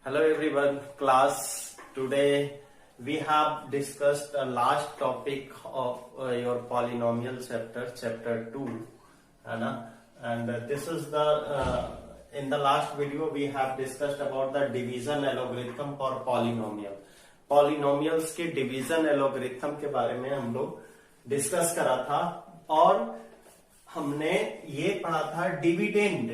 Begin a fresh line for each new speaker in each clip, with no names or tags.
Hello everyone, class. Today we have discussed the last topic of your polynomial chapter 2, है ना? And this is the in the last video we have discussed about the division algorithm for polynomial. Polynomials के division algorithm के बारे में हम लोग discuss करा था और हमने ये पढ़ा था dividend.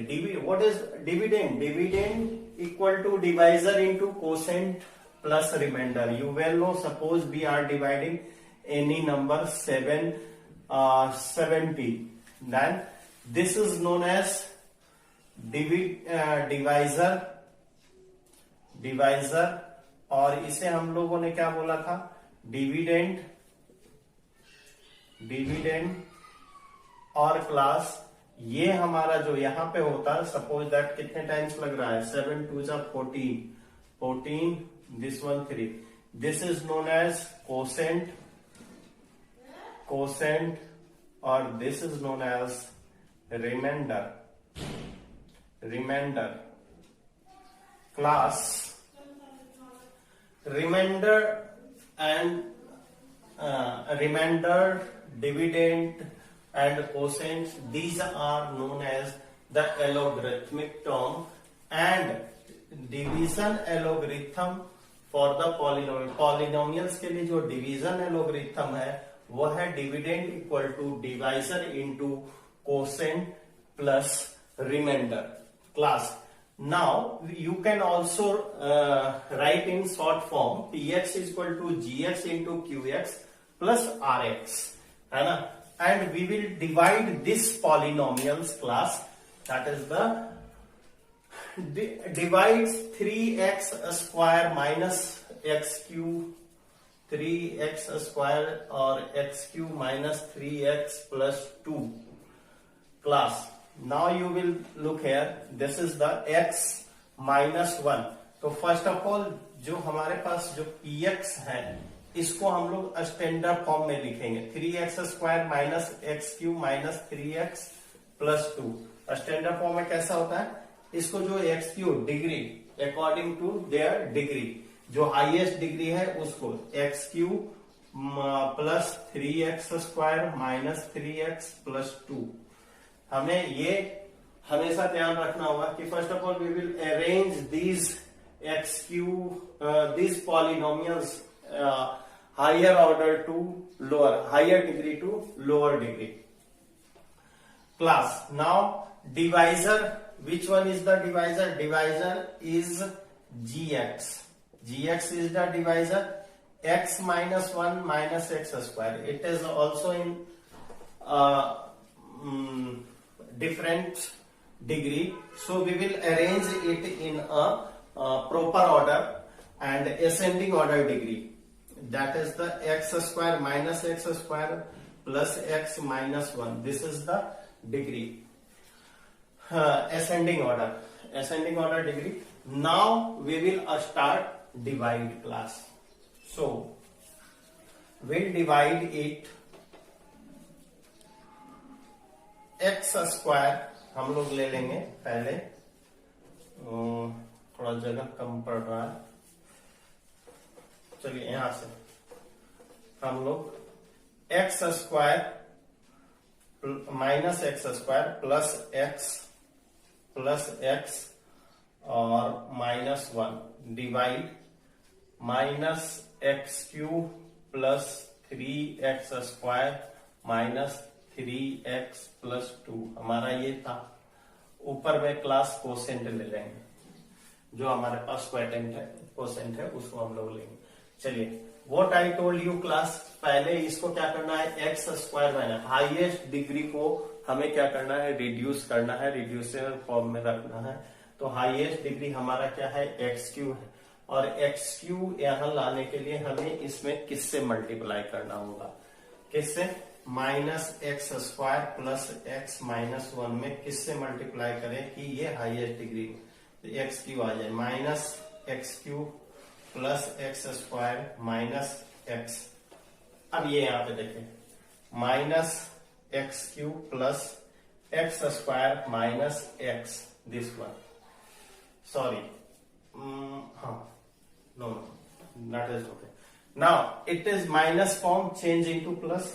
What is dividend? Dividend equal to divisor into quotient plus remainder. You well know, suppose we are dividing any number 70, then this is known as divisor और इसे हम लोगों ने क्या बोला था? डिविडेंड और क्लास. ये हमारा जो यहां पे होता है, सपोज दैट कितने टाइम्स लग रहा है? 7 2 जा 14, this one 3. This is known as quotient और this is known as remainder. Class remainder, dividend and quotients, these are known as the algorithmic term, and division algorithm for the polynomials के लिए जो division algorithm है वो है dividend equal to divisor into quotient plus remainder. Class, now you can also write in short form px is equal to gx into qx plus rx, है ना? And we will divide this polynomials class, that is the divides 3x square minus x cube, 3x square or x cube minus 3x plus 2. Class, now you will look here, this is the x minus 1. तो first of all जो हमारे पास जो px है इसको हम लोग standard form में लिखेंगे. 3x square minus x cube minus 3x plus 2. Standard form में कैसा होता है? इसको जो x cube degree according to their degree, जो हाईएस्ट डिग्री है उसको x cube plus 3x square minus 3x plus 2. हमें ये हमेशा ध्यान रखना होगा कि first of all we will arrange these x cube, these polynomials higher order to lower, higher degree to lower degree. Class, now divisor, which one is the divisor? Divisor is gx. Gx is the divisor. X minus 1 minus x square. It is also in different degree, so we will arrange it in a proper order and ascending order degree. That is the x square minus x square plus x minus 1. This is the degree. Ascending order degree. Now we will start divide class. So we'll divide it. x square हम लोग ले लेंगे पहले, थोड़ा जगह कम पड़ रहा है. चलिए यहां से हम लोग X square minus X square plus X और minus 1 divide minus x cube plus 3x square minus 3x plus 2. हमारा ये था. ऊपर में क्लास कोसेंट ले लेंगे, जो हमारे पास कोसेंट है उसको हम लोग लेंगे. चलिए, what I told you class, पहले इसको क्या करना है? X square minus highest degree को हमें क्या करना है? रिड्यूस करना है, रिड्यूसर फॉर्म में रखना है. तो हाईएस्ट डिग्री हमारा क्या है? एक्स क्यू है. और एक्स क्यू यहां लाने के लिए हमें इसमें किससे मल्टीप्लाई करना होगा? किससे? Minus X square plus x minus 1 में किससे मल्टीप्लाई करें कि ये हाईएस्ट डिग्री एक्स क्यू आ जाए? Minus x Q plus x square minus x. अब ये यहां पे देखें, minus x cube plus x square minus x, this one. Sorry, हाँ that is okay. Now it is minus form change into plus.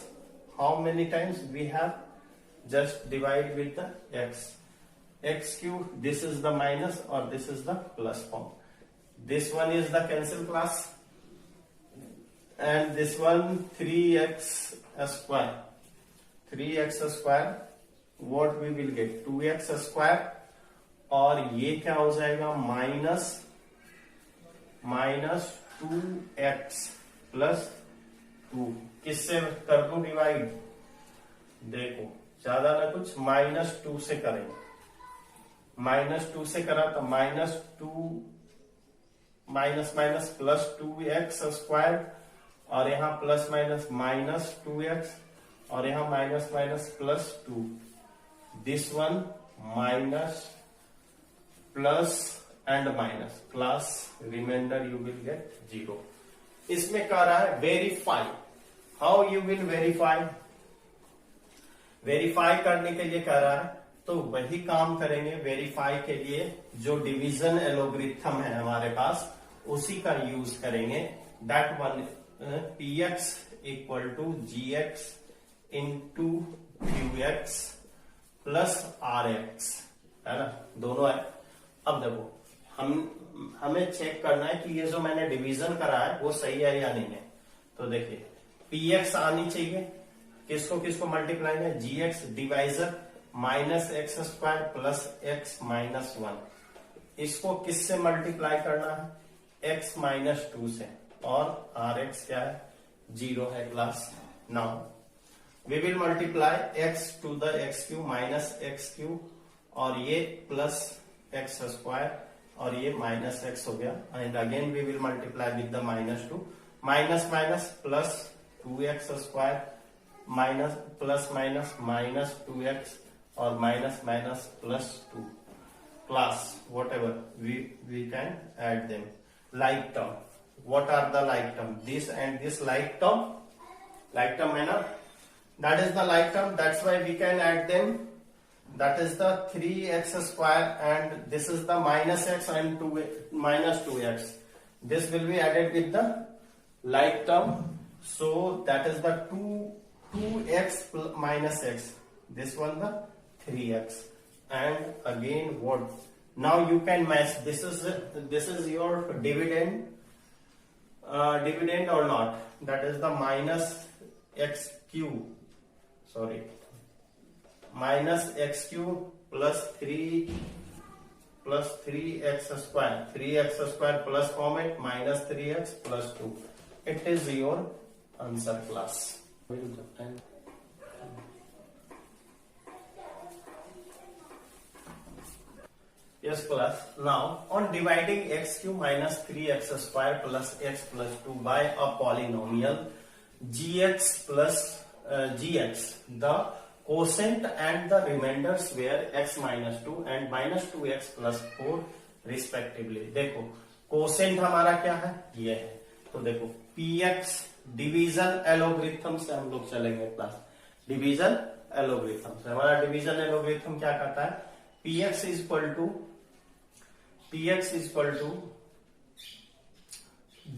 How many times we have? Just divide with the x. X cube, this is the minus or this is the plus form. This one is the cancel class. And this one 3x square. 3x square. What we will get? 2x square. और ये क्या हो जाएगा? Minus 2x plus 2. किससे कर दूं divide? देखो ज्यादा ना कुछ, -2 से करेंगे. -2 से करा तो -2 minus minus plus 2x square, और यहाँ प्लस माइनस -2x, और यहाँ minus minus plus 2. This one minus plus and minus, class remainder you will get 0. इसमें कह रहा है verify. How you will verify? Verify करने के लिए कह रहा है, तो वही काम करेंगे वेरीफाई के लिए जो डिवीजन एलोग्रिथम है हमारे पास, उसी का यूज करेंगे. That one px equal to gx into qx plus rx, है ना, दोनों है. अब देखो हमें चेक करना है कि ये जो मैंने डिवीजन करा है वो सही है या नहीं है. तो देखिए px आनी चाहिए. किसको किसको मल्टीप्लाई है? gx divisor -x square plus x minus 1. इसको किससे मल्टीप्लाई करना है? x माइनस 2 से. और rx क्या है? 0 है class. Now we will multiply x to the x cube minus x cube, और ये प्लस x स्क्वायर, और ये माइनस x हो गया. And again we will multiply with the -2. Minus minus plus 2x square, minus plus minus minus 2x, और minus minus plus 2. Class whatever we can add them. Like term, what are the like term? This and this like term है ना, that is the like term. That's why we can add them. That is the 3x square, and this is the minus x and minus 2x. This will be added with the like term. So that is the 2x minus x. This one the 3x, and again what? Now you can match. This is your dividend. Dividend or not, that is the minus x cube, sorry, minus x cube plus 3x square, 3x square plus form it minus 3x plus 2. It is your answer, class. Yes class. Now on dividing x cube minus 3x square plus x plus 2 by a polynomial gx plus gx, the quotient and the remainders were x minus 2 and minus 2x plus 4 respectively. देखो quotient हमारा क्या है? ये है. तो देखो px division algorithm से हम लोग चलेंगे क्लास. डिवीजन एलोग्रिथम से हमारा डिवीजन एलोग्रिथम क्या कहता है? px is equal to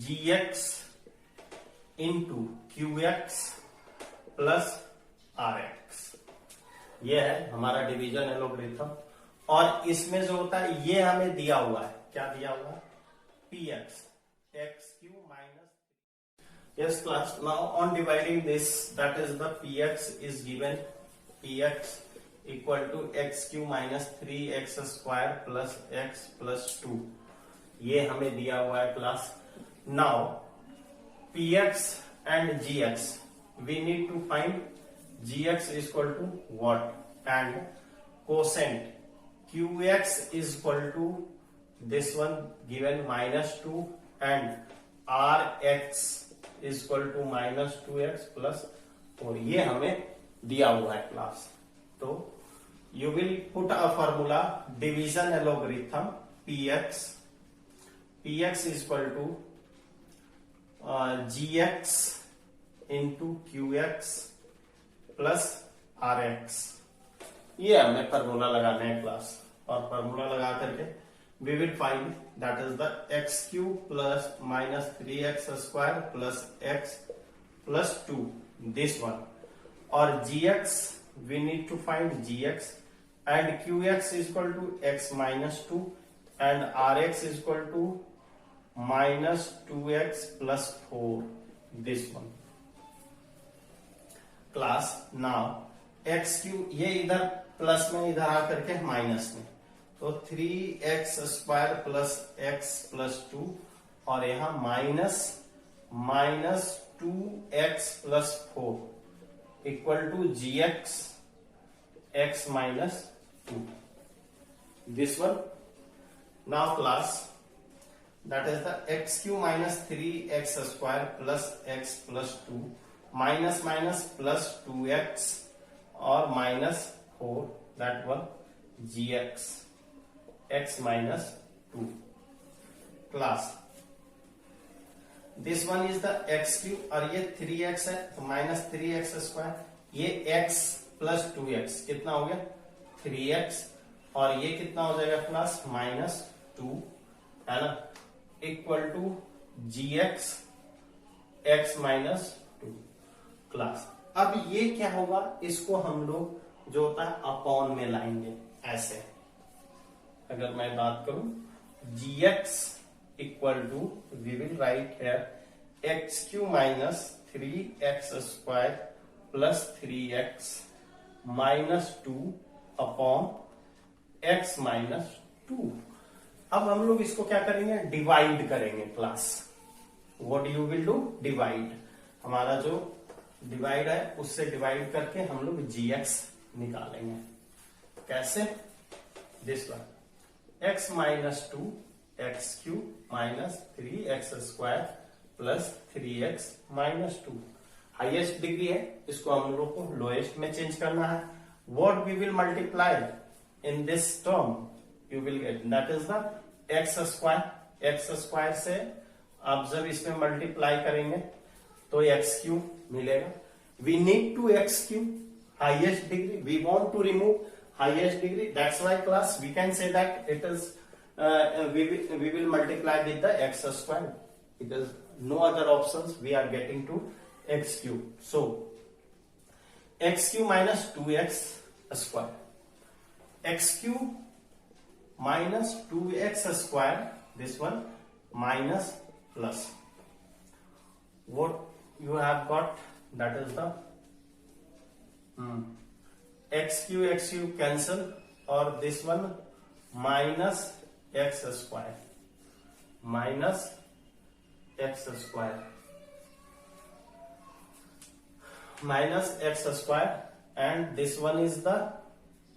gx into qx plus rx. ये है हमारा डिवीजन एलोग्रिथम. और इसमें जो होता है ये हमें दिया हुआ है. क्या दिया हुआ है? px x cube minus. Yes class. Now on dividing this, that is the px is given px equal to x cube minus 3x square plus x plus 2. ये हमें दिया हुआ है class. Now px and gx, we need to find gx equal to what, and quotient qx is equal to this one given -2, and rx is equal to -2x plus 4. ये हमें दिया हुआ है क्लास. तो you will put a formula division algorithm px is equal to gx into qx plus rx. ये हमें formula लगाना है क्लास. और फार्मूला लगा करके we will find that is the x cube plus minus 3x square plus x plus 2, this one. Or gx, we need to find gx, and qx is equal to x minus 2 and rx is equal to minus 2x plus 4, this one. Class now x Q, ये इधर plus में, इधर आकर के minus में, तो 3x square plus x plus 2 और यहां minus 2x plus 4 equal to gx x minus 2, this one. Now class that is the x cube minus 3x square plus x plus 2 minus minus plus 2x or minus 4, that one gx x minus 2. Class this one is the x cube और ये 3x है तो minus 3x square, ये x plus 2x कितना हो गया 3x और ये कितना हो जाएगा क्लास minus 2, है ना, equal to gx x minus 2. Class अब ये क्या होगा, इसको हम लोग जो होता है अपॉन में लाएंगे ऐसे. अगर मैं बात करूं gx equal to, we will write here x cube minus 3x square plus 3x minus 2 upon x minus 2. अब हम लोग इसको क्या करेंगे, डिवाइड करेंगे class. What you will do, divide. हमारा जो डिवाइड है उससे डिवाइड करके हम लोग gx निकालेंगे. कैसे, this one x minus 2 x cube minus 3x square plus 3x minus 2. Highest degree है, इसको हम लोग को लोएस्ट में चेंज करना है. What we will multiply in this term, you will get that is the x square. x square से आप जब इसमें मल्टीप्लाई करेंगे तो x क्यूब मिलेगा. we need to x cube highest degree, we want to remove highest degree, that's why class we can say that it is we will multiply with the x square because no other options, we are getting to x cube. So x cube minus 2x square, x cube minus 2x square, this one minus plus. What you have got, that is the x cube cancel, or this one minus x square minus x square minus x square, and this one is the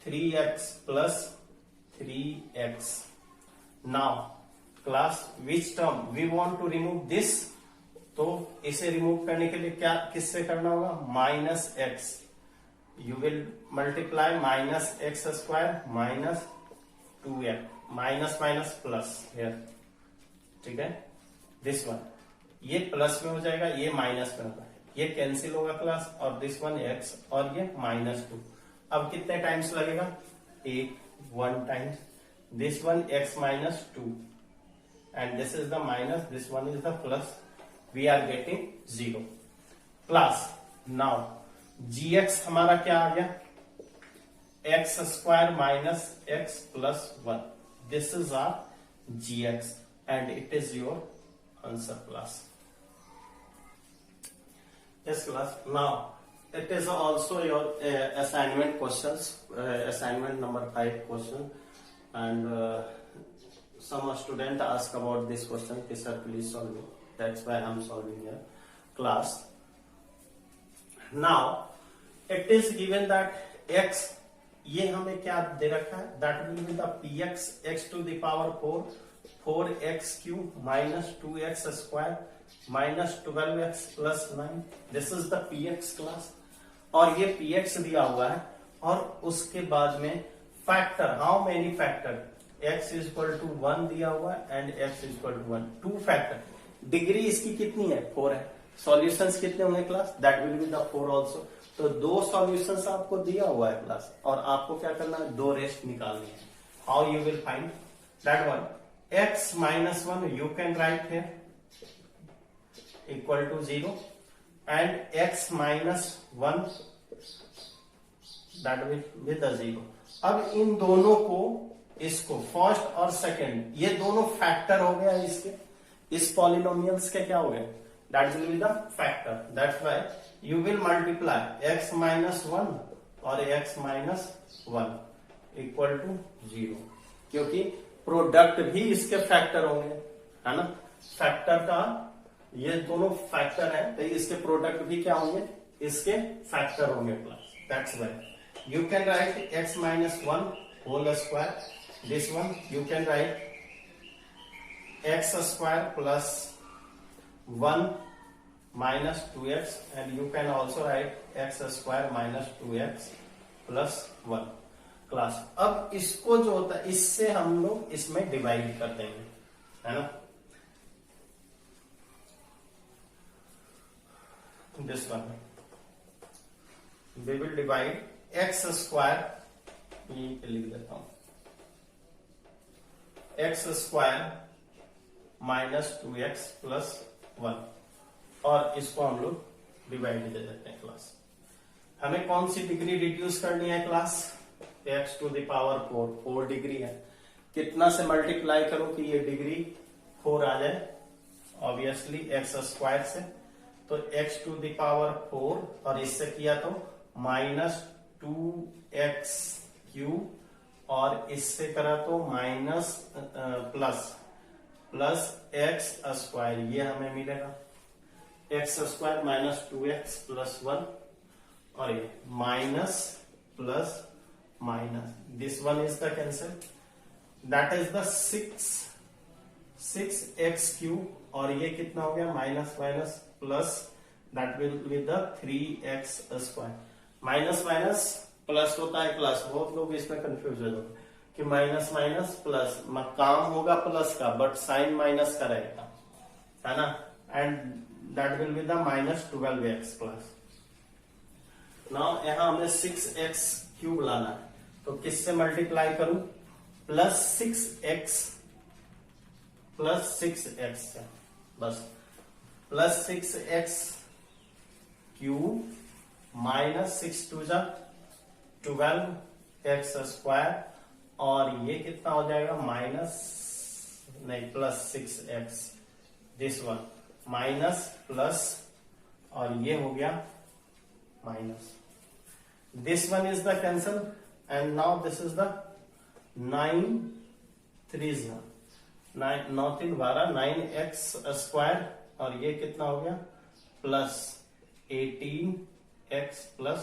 3x plus 3x. Now class which term we want to remove this, तो इसे remove करने के लिए क्या किससे करना होगा, minus x. You will multiply minus X square minus 2x, minus minus plus here, ठीक है. दिस वन ये प्लस में हो जाएगा, ये माइनस में होगा, ये कैंसिल होगा क्लास, और दिस वन x और ये माइनस 2. अब कितने टाइम्स लगेगा, एक, 1 times. This one x minus 2 and this is the minus, this one is the plus, we are getting 0. Plus now gx हमारा क्या आ गया, x square minus x plus 1, this is our gx and it is your answer class. Yes class. Now it is also your assignment questions, assignment number 5 question, and some student ask about this question, sir please solve it, that's why I'm solving here class. Now it is given that x, ये हमें क्या दे रखा है, that will be the px x to the power 4, 4x cube minus 2x square minus 12x plus 9, this is the px class. और ये px दिया हुआ है, और उसके बाद में factor, how many factor, x is equal to 1 दिया हुआ है and x is equal to 1, 2 factor. Degree इसकी कितनी है, 4 है. सॉल्यूशंस कितने होंगे class, that will be the 4 also. तो 2 सॉल्यूशंस आपको दिया हुआ है क्लास, और आपको क्या करना है, 2 रेस्ट निकालनी है. How you will find that one, x minus 1 you can write here equal to 0 and x minus 1 that will with the 0. अब इन दोनों को, इसको फर्स्ट और सेकंड, ये दोनों फैक्टर हो गया इसके, इस पॉलिनोमियल्स के क्या हो गए, that will be the factor. That's why you will multiply x minus 1 और x माइनस 1 इक्वल टू 0, क्योंकि प्रोडक्ट भी इसके फैक्टर होंगे, है ना. फैक्टर का, ये दोनों फैक्टर है तो इसके प्रोडक्ट भी क्या होंगे, इसके फैक्टर होंगे plus. That's why you can write x minus 1 whole square. This one you can write x square plus 1 minus 2x and you can also write x square minus 2x plus 1. Class, अब इसको जो होता है इससे हम लोग इसमें divide कर देंगे, है ना. This one we will divide x square, ये लिख देता हूं, x square minus 2x plus 1 और इसको हम लोग डिवाइड दे देते हैं क्लास. हमें कौन सी डिग्री रिड्यूस करनी है class, x to the power 4 degree है. कितना से मल्टीप्लाई करो कि ये डिग्री 4 आ जाए, ऑब्वियसली x स्क्वायर से, तो x टू द पावर 4 और इससे किया तो माइनस 2x क्यूब और इससे करा तो माइनस प्लस x स्क्वायर, ये हमें मिलेगा x square minus 2x plus 1 और ये minus plus minus, this one is the cancel, that is the 6x cube और ये कितना हो गया minus minus plus, that will be the 3x square. Minus minus plus होता है क्लास, बहुत लोग इसमें कंफ्यूज हो जाते कि माइनस माइनस प्लस, काम होगा प्लस का बट साइन माइनस का रहेगा, है ना. And that will be the minus 12x plus. Now यहां हमें 6x क्यूब लाना है, तो किससे मल्टीप्लाई करूं, प्लस 6x से, बस plus 6x cube minus 6 to जा 12x स्क्वायर और ये कितना हो जाएगा माइनस, नहीं plus 6x, this one minus plus और ये हो गया minus. This one is the cancel and now this is the 9 3 9 3 12 9x square और ये कितना हो गया प्लस 18x प्लस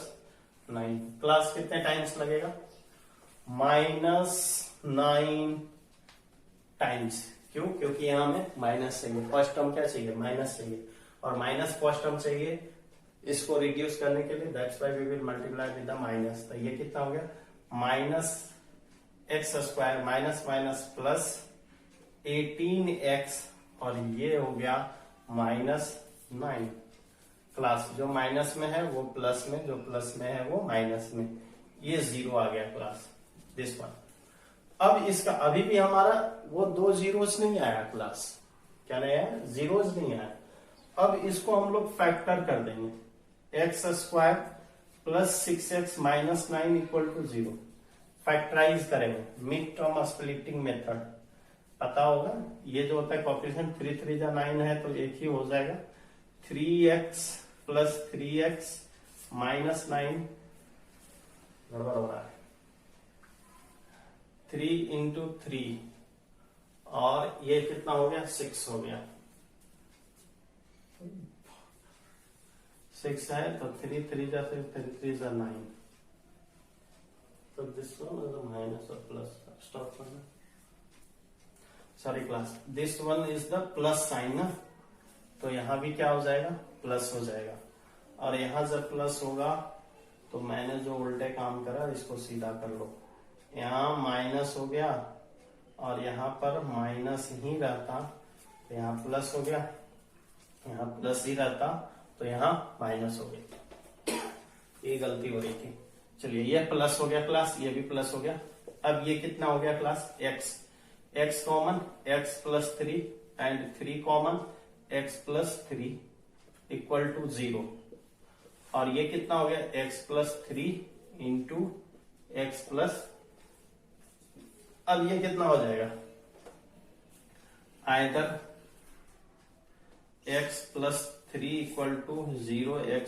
9. क्लास कितने टाइम्स लगेगा, माइनस 9 टाइम्स. क्यों, क्योंकि यहां हमें माइनस चाहिए, फर्स्ट टर्म क्या चाहिए, माइनस चाहिए और माइनस फर्स्ट टर्म चाहिए इसको रिड्यूस करने के लिए. That's why we will multiply with the minus. तो ये कितना हो गया minus x square minus minus plus 18x और ये हो गया माइनस 9. क्लास जो माइनस में है वो प्लस में, जो प्लस में है वो माइनस में, ये 0 आ गया क्लास, दिस वन. अब इसका अभी भी हमारा वो 2 जीरोस नहीं आया क्लास, क्या नहीं आया, जीरोस नहीं आया. अब इसको हम लोग फैक्टर कर देंगे, x square plus 6x minus 9 equal to 0. Factorise करेंगे, मिड टर्म स्प्लिटिंग मेथड पता होगा. ये जो होता है कोएफिशिएंट 3 3 जा 9 है तो एक ही हो जाएगा, 3x प्लस 3x माइनस 9, गड़बड़ हो रहा है, 3 इंटू 3 और ये कितना हो गया 6 हो गया, 6 है तो 3 3 जा 3 जा 9, तो दिस वन इज माइनस और प्लस. स्टॉप करना, sorry class, this one is the plus sign ना, तो यहां भी क्या हो जाएगा प्लस हो जाएगा और यहां जब प्लस होगा तो मैंने जो उल्टे काम करा इसको सीधा कर लो. यहां माइनस हो गया और यहां पर माइनस ही रहता तो यहां प्लस हो गया, यहां प्लस ही रहता तो यहां माइनस हो गया. ये गलती हो रही थी. चलिए ये प्लस हो गया क्लास, ये भी प्लस हो गया. अब ये कितना हो गया class x, x common x plus 3 and 3 common x plus 3 equal to 0। और ये कितना हो गया x plus 3 into x plus, अब ये कितना हो जाएगा either x plus 3 equal to 0, x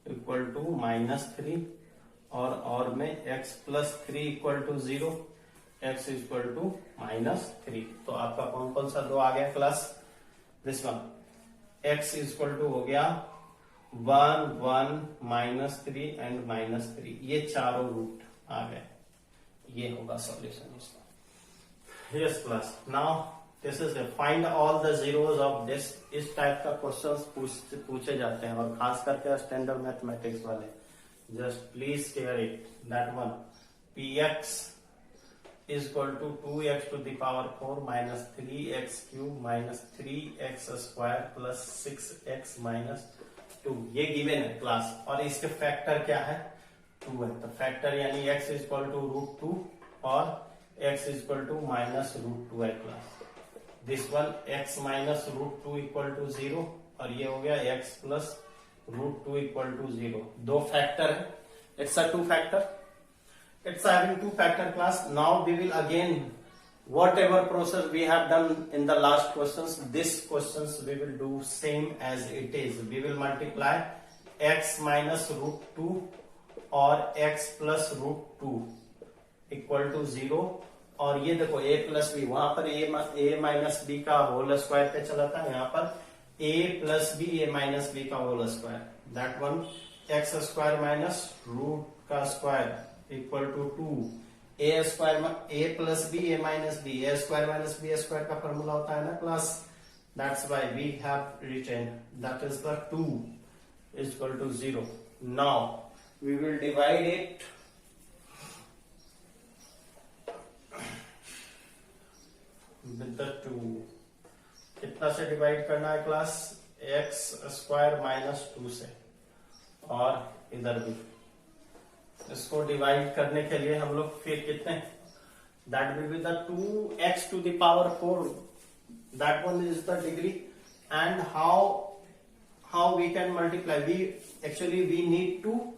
equal to -3 और में x plus 3 equal to 0, x equal to -3। तो आपका कौन कौन सा दो आ गया class? This one x equal to हो गया 1, 1, -3 एंड -3, ये चारों रूट आ गए। ये होगा सॉल्यूशन इसका। Yes class, now this is find all the zeros of this. इस टाइप का क्वेश्चंस पूछे जाते हैं और खास करके स्टैंडर्ड मैथमेटिक्स वाले। Just please care it that one. px is equal to 2x to the power 4 minus 3x cube minus 3x square plus 6x minus 2, ये गिवन है क्लास। और इसके फैक्टर क्या है? 2 है। तो फैक्टर यानी x is equal to √2 और x is equal to minus √2 है class. This one x minus √2 equal to 0 और ये हो गया x plus √2 इक्वल टू 0। दो फैक्टर है, it's a 2 factor, it's having 2 factor class. Now we will again, whatever process we have done in the last questions, this questions we will do same as it is. We will multiply x minus √2 और x plus √2 equal to 0। और ये देखो a plus B, वहां पर a minus B का whole square पे चला था, यहाँ पर a plus B a minus B का whole square, that one x square minus root का square equal to 2, A square A plus B A minus B, A square minus B square का formula होता है ना class. That's why we have written that is the 2 is equal to 0। Now we will divide it with the 2। कितना से divide करना है class? X square minus 2 से, और इधर भी इसको डिवाइड करने के लिए हम लोग फिर कितने, that will be the 2x to the power 4, that one is the degree। and how we can multiply, we need to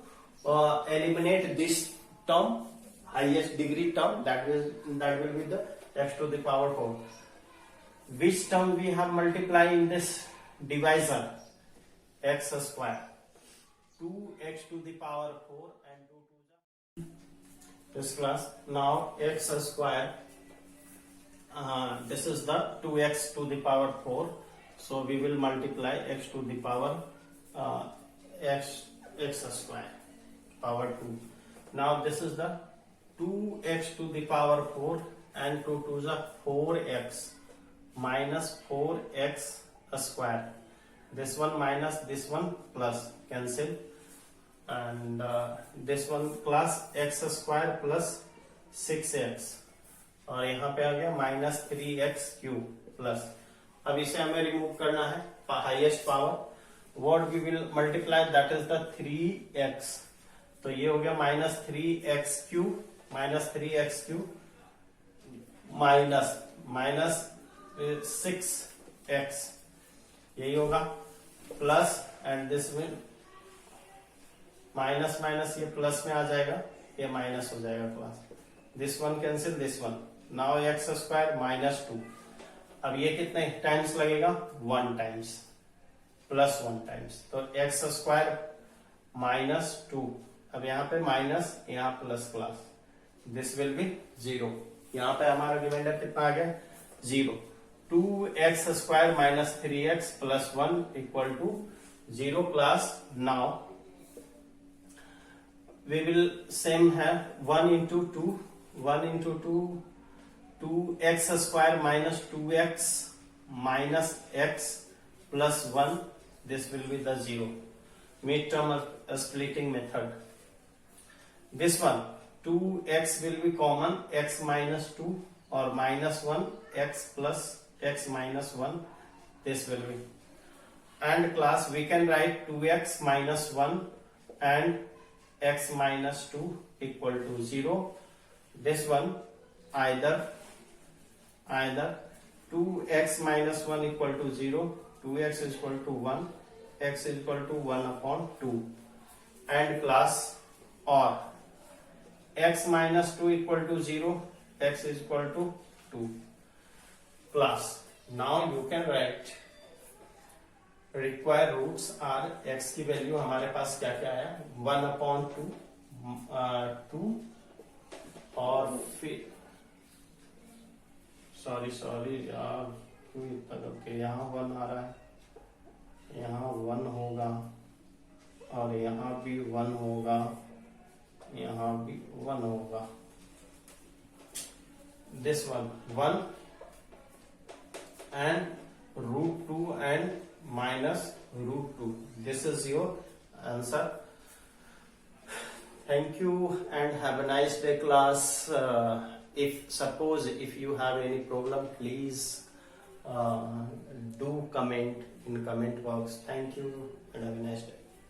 eliminate this term, highest degree term, that will be the x to the power 4। which term we have multiplied in this divisor? x square, 2x to the power 4 and 2 this class। now x square, this is the 2x to the power 4, so we will multiply x to the power x square power 2। now this is the 2x to the power 4 and 2 to the 4x minus 4x square, this one minus this one plus cancel, and this one class x square plus 6x, और यहाँ पे आ गया minus 3x cube plus. अब इसे हमें remove करना है highest power, what we will multiply, that is the 3x। तो ये हो गया minus 3x cube minus 6x, यही होगा plus, and this will minus minus ये प्लस में आ जाएगा, ये माइनस हो जाएगा class. This one cancel this one. Now x square minus 2, अब ये कितने टाइम्स लगेगा? 1 टाइम्स प्लस 1 टाइम्स, तो एक्स स्क्वायर माइनस 2, अब यहाँ पे माइनस यहाँ plus class, this will be 0। यहाँ पे हमारा रिमाइंडर कितना आ गया? 0। 2x square minus 3x plus 1 equal to 0 class. Now we will same have 1 into 2, 2x square minus 2x minus x plus 1, this will be the 0, midterm splitting method। this one 2x will be common, x minus 2 or minus 1 x plus x minus 1, this will be, and class we can write 2x minus 1 and x minus 2 equal to 0। this one either either 2x minus 1 equal to 0, 2x is equal to 1, x is equal to 1 upon 2, and class or x minus 2 equal to 0, x is equal to 2. Class, now you can write required roots are x की value हमारे पास क्या क्या है, 1 upon 2, 2 और फिर sorry यार क्यों इतना करके, यहाँ 1 आ रहा है, यहाँ 1 होगा और यहाँ भी 1 होगा, यहाँ भी 1 होगा. This one 1 and root 2 and minus root 2. This is your answer. Thank you and have a nice day, class. If you have any problem, please do comment in comment box. Thank you and have a nice day.